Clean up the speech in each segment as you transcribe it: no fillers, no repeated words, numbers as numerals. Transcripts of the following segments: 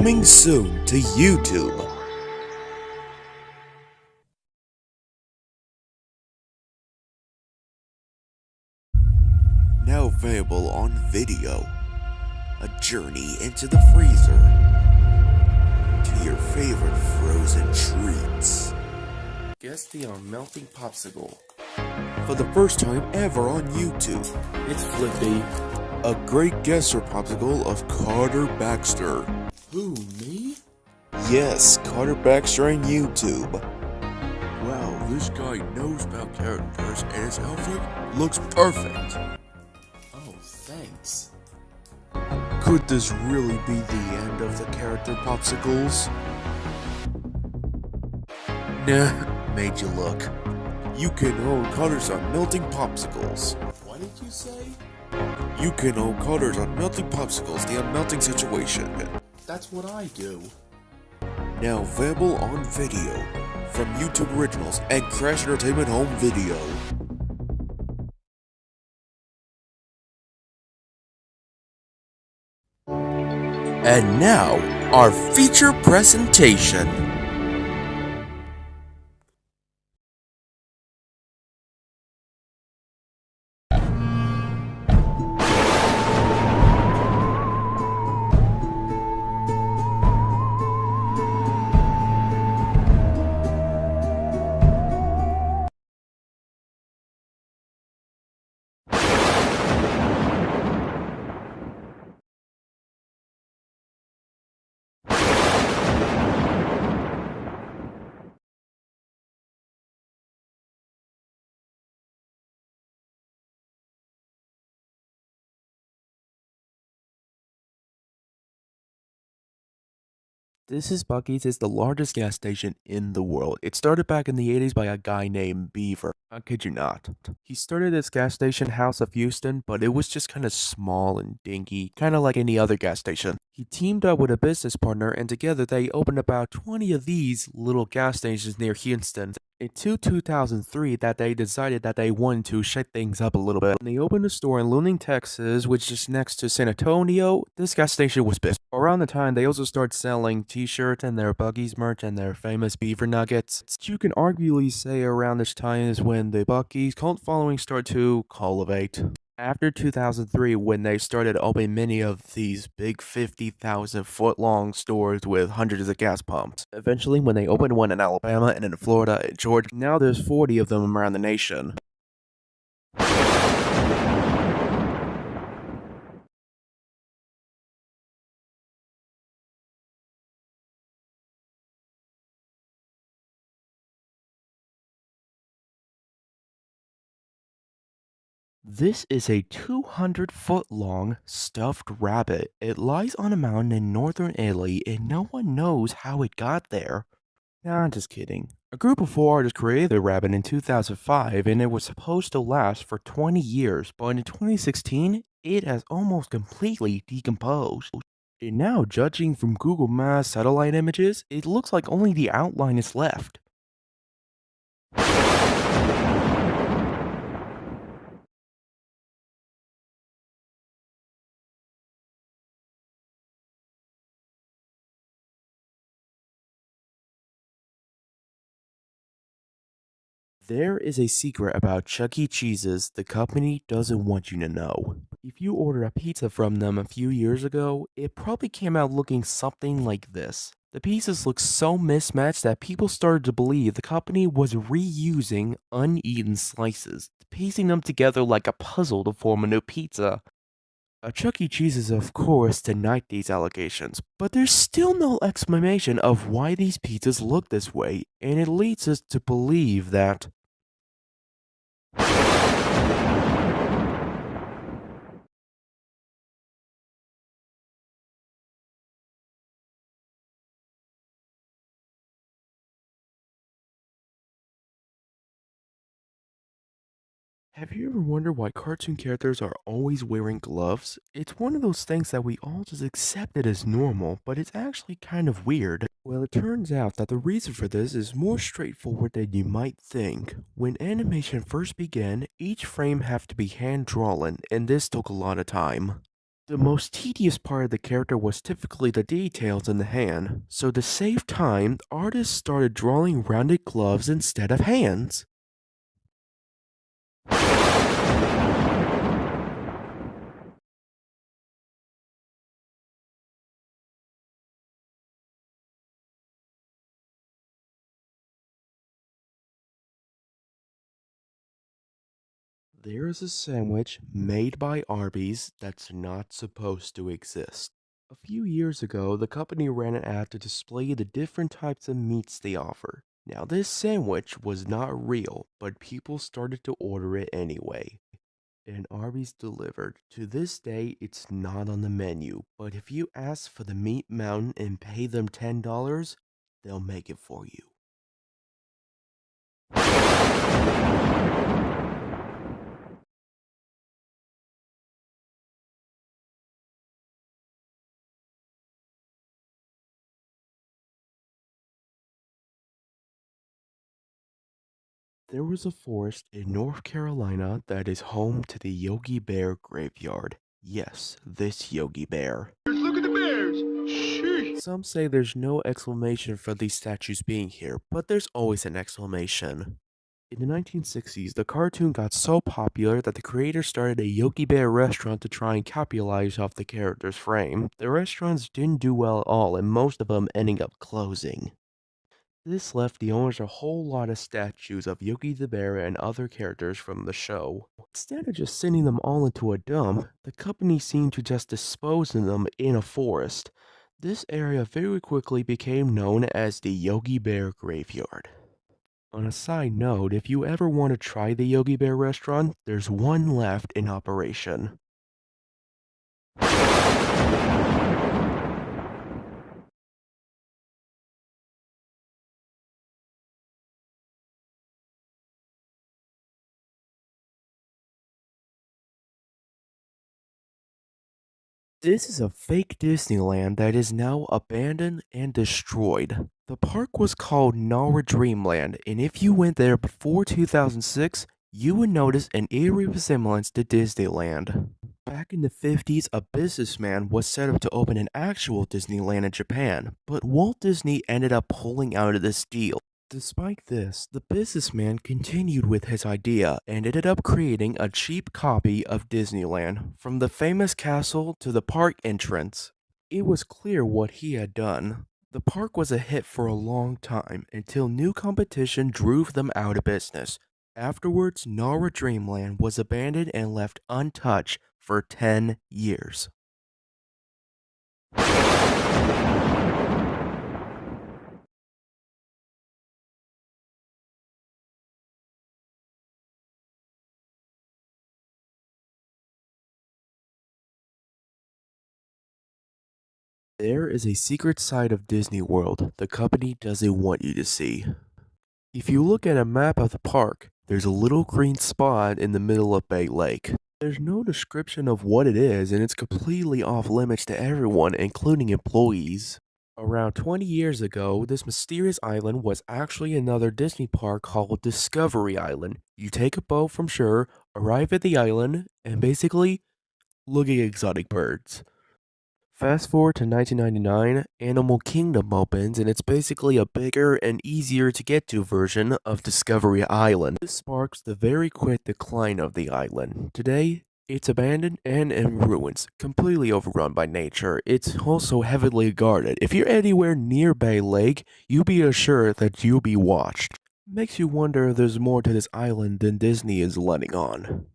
Coming soon to YouTube. Now available on video. A journey into the freezer to your favorite frozen treats. Guess the melting popsicle. For the first time ever on YouTube, It's Flippy. a great guesser popsicle of Carter Baxter. Who, me? Yes, Carter Baxter on YouTube. Wow, this guy knows about characters and his outfit. Looks perfect. Oh, thanks. Could this really be the end of the character popsicles? Nah, made you look. You can own Carter's on melting popsicles. What did you say? You can own Carter's on melting popsicles, the unmelting situation. That's what I do. Now available on video from YouTube Originals and Crash Entertainment Home Video. And now, our feature presentation. This is Buc-ee's. It's the largest gas station in the world. It started back in the 80s by a guy named Beaver. I kid you not. He started this gas station House of Houston, but it was just kind of small and dinky, kind of like any other gas station. He teamed up with a business partner, and together they opened about 20 of these little gas stations near Houston. Until 2003 that they decided that they wanted to shake things up a little bit. When they opened a store in Luning, Texas, which is next to San Antonio, this gas station was busy. Around the time, they also started selling t-shirts and their Buc-ee's merch and their famous beaver nuggets. You can arguably say around this time is when the Buc-ee's cult following started to cultivate. After 2003, when they started opening many of these big 50,000 foot long stores with hundreds of gas pumps. Eventually, when they opened one in Alabama and in Florida and Georgia, now there's 40 of them around the nation. This is a 200-foot-long stuffed rabbit. It lies on a mountain in northern Italy, and no one knows how it got there. Nah, I'm just kidding. A group of 4 artists created the rabbit in 2005, and it was supposed to last for 20 years, but in 2016, it has almost completely decomposed. And now, judging from Google Maps satellite images, it looks like only the outline is left. There is a secret about Chuck E. Cheese's the company doesn't want you to know. If you order a pizza from them a few years ago, it probably came out looking something like this. The pieces look so mismatched that people started to believe the company was reusing uneaten slices, piecing them together like a puzzle to form a new pizza. Chuck E. Cheese's, of course, denied these allegations, but there's still no explanation of why these pizzas look this way, and it leads us to believe that have you ever wondered why cartoon characters are always wearing gloves? It's one of those things that we all just accepted as normal, but it's actually kind of weird. Well, it turns out that the reason for this is more straightforward than you might think. When animation first began, each frame had to be hand-drawn, and this took a lot of time. The most tedious part of the character was typically the details in the hand, so to save time, artists started drawing rounded gloves instead of hands. There is a sandwich made by Arby's that's not supposed to exist. A few years ago, the company ran an ad to display the different types of meats they offer. Now, this sandwich was not real, but people started to order it anyway. And Arby's delivered. To this day, it's not on the menu, but if you ask for the Meat Mountain and pay them $10, they'll make it for you. There was a forest in North Carolina that is home to the Yogi Bear graveyard. Yes, this Yogi Bear. Look at the bears! Sheesh! Some say there's no explanation for these statues being here, but there's always an explanation. In the 1960s, the cartoon got so popular that the creator started a Yogi Bear restaurant to try and capitalize off the character's fame. The restaurants didn't do well at all, and most of them ending up closing. This left the owners a whole lot of statues of Yogi the Bear and other characters from the show. Instead of just sending them all into a dump, the company seemed to just dispose of them in a forest. This area very quickly became known as the Yogi Bear Graveyard. On a side note, if you ever want to try the Yogi Bear restaurant, there's one left in operation. This is a fake Disneyland that is now abandoned and destroyed. The park was called Nara Dreamland, and if you went there before 2006, you would notice an eerie resemblance to Disneyland. Back in the 50s, a businessman was set up to open an actual Disneyland in Japan, but Walt Disney ended up pulling out of this deal. Despite this, the businessman continued with his idea and ended up creating a cheap copy of Disneyland, from the famous castle to the park entrance. It was clear what he had done. The park was a hit for a long time until new competition drove them out of business. Afterwards, Nara Dreamland was abandoned and left untouched for 10 years. There is a secret side of Disney World the company doesn't want you to see. If you look at a map of the park, there's a little green spot in the middle of Bay Lake. There's no description of what it is, and it's completely off limits to everyone, including employees. Around 20 years ago, this mysterious island was actually another Disney park called Discovery Island. You take a boat from shore, arrive at the island, and basically look at exotic birds. Fast forward to 1999, Animal Kingdom opens, and it's basically a bigger and easier to get to version of Discovery Island. This sparks the very quick decline of the island. Today, it's abandoned and in ruins, completely overrun by nature. It's also heavily guarded. If you're anywhere near Bay Lake, you be assured that you'll be watched. Makes you wonder if there's more to this island than Disney is letting on.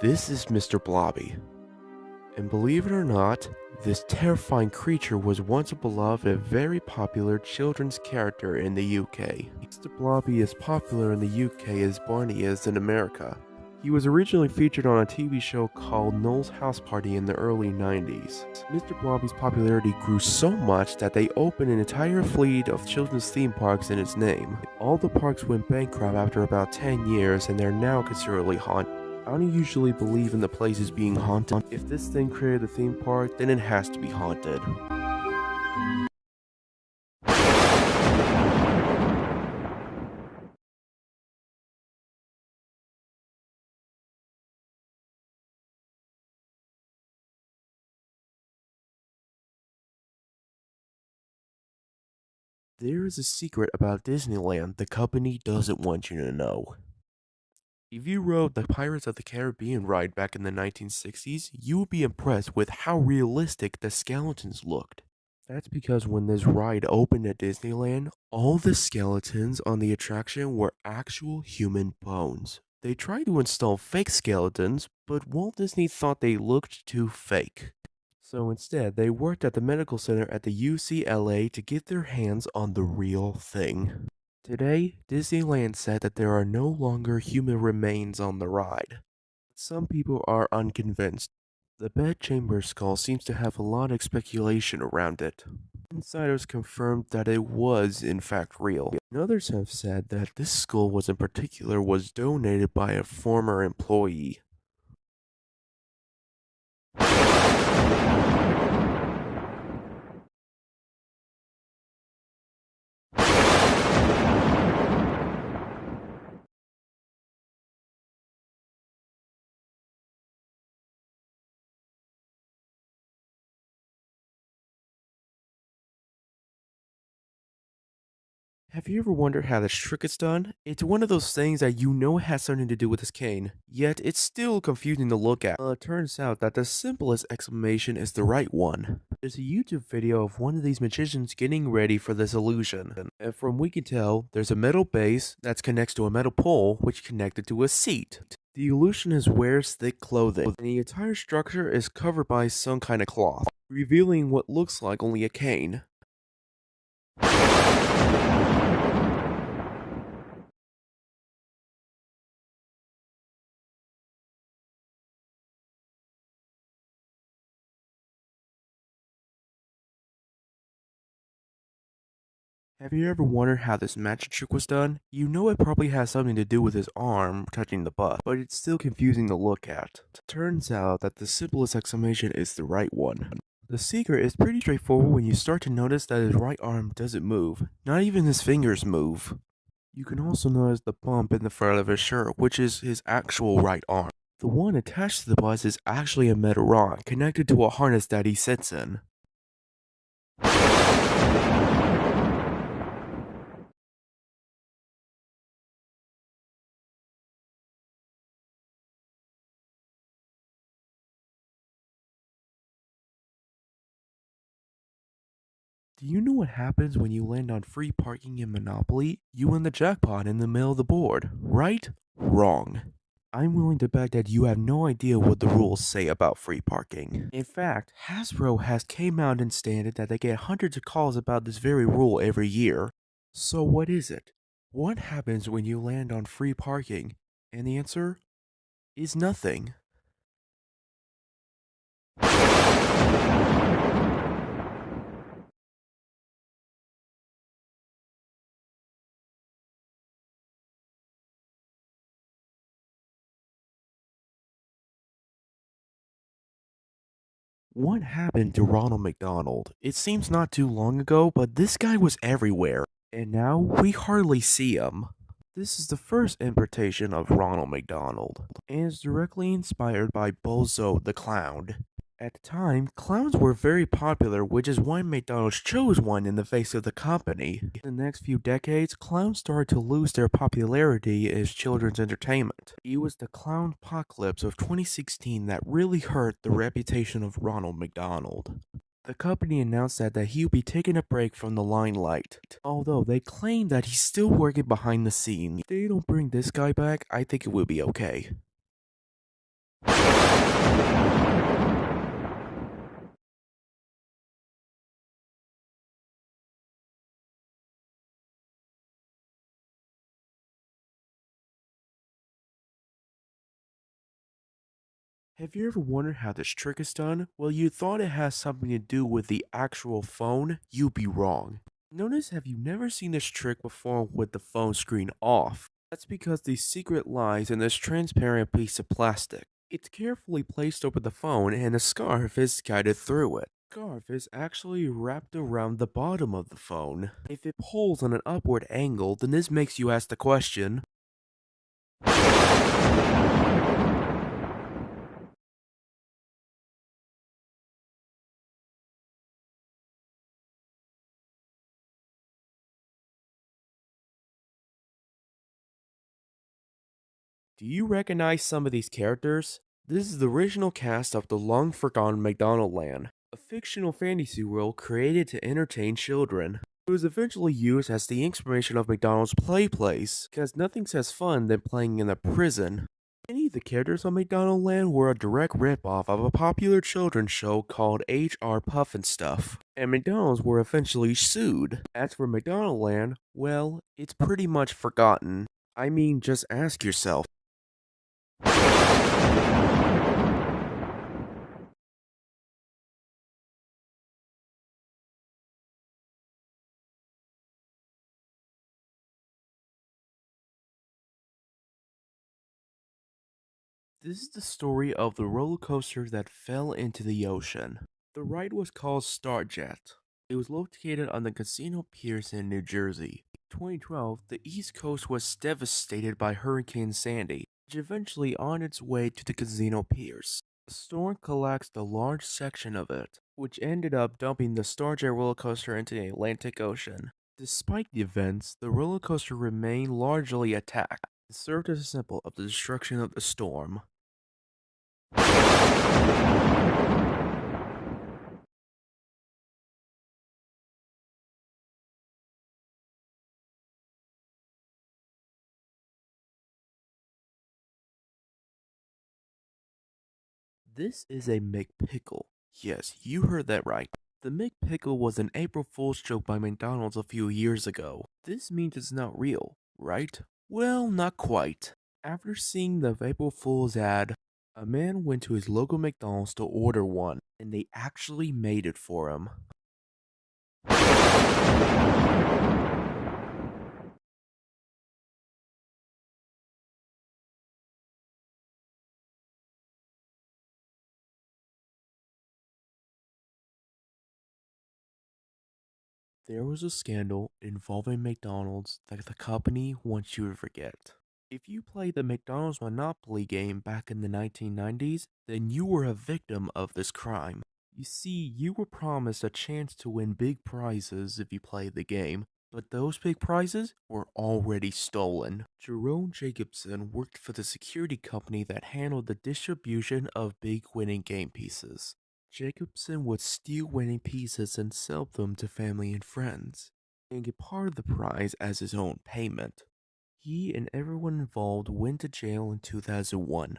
This is Mr. Blobby. And believe it or not, this terrifying creature was once a beloved and very popular children's character in the UK. Mr. Blobby is popular in the UK as Barney is in America. He was originally featured on a TV show called Noel's House Party in the early 90s. Mr. Blobby's popularity grew so much that they opened an entire fleet of children's theme parks in its name. All the parks went bankrupt after about 10 years, and they're now considerably haunted. I don't usually believe in the places being haunted. If this thing created a theme park, then it has to be haunted. There is a secret about Disneyland the company doesn't want you to know. If you rode the Pirates of the Caribbean ride back in the 1960s, you would be impressed with how realistic the skeletons looked. That's because when this ride opened at Disneyland, all the skeletons on the attraction were actual human bones. They tried to install fake skeletons, but Walt Disney thought they looked too fake. So instead, they worked at the medical center at the UCLA to get their hands on the real thing. Today, Disneyland said that there are no longer human remains on the ride. Some people are unconvinced. The bedchamber skull seems to have a lot of speculation around it. Insiders confirmed that it was in fact real. And others have said that this skull in particular was donated by a former employee. Have you ever wondered how this trick is done? It's one of those things that you know has something to do with this cane, yet it's still confusing to look at. It turns out that the simplest explanation is the right one. There's a YouTube video of one of these magicians getting ready for this illusion, and from what we can tell, there's a metal base that connects to a metal pole which connected to a seat. The illusionist wears thick clothing, and the entire structure is covered by some kind of cloth, revealing what looks like only a cane. Have you ever wondered how this magic trick was done? You know it probably has something to do with his arm touching the bus, but it's still confusing to look at. Turns out that the simplest explanation is the right one. The secret is pretty straightforward when you start to notice that his right arm doesn't move. Not even his fingers move. You can also notice the bump in the front of his shirt, which is his actual right arm. The one attached to the bus is actually a metal rod connected to a harness that he sits in. Do you know what happens when you land on free parking in Monopoly? You win the jackpot in the middle of the board, right? Wrong. I'm willing to bet that you have no idea what the rules say about free parking. In fact, Hasbro has came out and stated that they get hundreds of calls about this very rule every year. So what is it? What happens when you land on free parking? And the answer is nothing. What happened to Ronald McDonald? It seems not too long ago, but this guy was everywhere, and now we hardly see him. This is the first interpretation of Ronald McDonald, and is directly inspired by Bozo the Clown. At the time, clowns were very popular, which is why McDonald's chose one in the face of the company. In the next few decades, clowns started to lose their popularity as children's entertainment. It was the clown apocalypse of 2016 that really hurt the reputation of Ronald McDonald. The company announced that he would be taking a break from the limelight, although they claim that he's still working behind the scenes. If they don't bring this guy back, I think it will be okay. Have you ever wondered how this trick is done? Well, you thought it has something to do with the actual phone? You'd be wrong. Notice, have you never seen this trick before with the phone screen off? That's because the secret lies in this transparent piece of plastic. It's carefully placed over the phone and a scarf is guided through it. The scarf is actually wrapped around the bottom of the phone. If it pulls on an upward angle, then this makes you ask the question, do you recognize some of these characters? This is the original cast of the long-forgotten McDonald Land, a fictional fantasy world created to entertain children. It was eventually used as the inspiration of McDonald's play place, because nothing says fun than playing in a prison. Many of the characters on McDonald Land were a direct ripoff of a popular children's show called H.R. Pufnstuf, and McDonald's were eventually sued. As for McDonald Land, well, it's pretty much forgotten. I mean, just ask yourself. This is the story of the roller coaster that fell into the ocean. The ride was called Starjet. It was located on the Casino Piers in New Jersey. In 2012, the East Coast was devastated by Hurricane Sandy, which eventually on its way to the Casino Piers. The storm collapsed a large section of it, which ended up dumping the Starjet roller coaster into the Atlantic Ocean. Despite the events, the roller coaster remained largely intact and served as a symbol of the destruction of the storm. This is a McPickle. Yes, you heard that right. The McPickle was an April Fool's joke by McDonald's a few years ago. This means it's not real, right? Well, not quite. After seeing the April Fool's ad, a man went to his local McDonald's to order one, and they actually made it for him. There was a scandal involving McDonald's that the company wants you to forget. If you played the McDonald's Monopoly game back in the 1990s, then you were a victim of this crime. You see, you were promised a chance to win big prizes if you played the game, but those big prizes were already stolen. Jerome Jacobson worked for the security company that handled the distribution of big winning game pieces. Jacobson would steal winning pieces and sell them to family and friends, and get part of the prize as his own payment. He and everyone involved went to jail in 2001.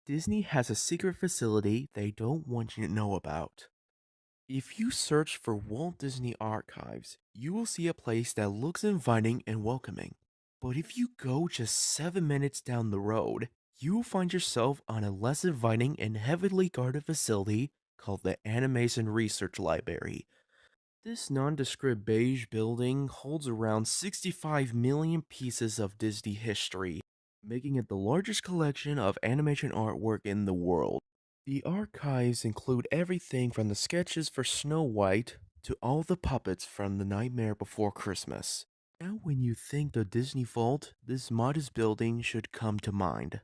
Disney has a secret facility they don't want you to know about. If you search for Walt Disney Archives, you will see a place that looks inviting and welcoming. But if you go just 7 minutes down the road, you will find yourself on a less inviting and heavily guarded facility called the Animation Research Library. This nondescript beige building holds around 65 million pieces of Disney history, making it the largest collection of animation artwork in the world. The archives include everything from the sketches for Snow White to all the puppets from The Nightmare Before Christmas. Now when you think the Disney Vault, this modest building should come to mind.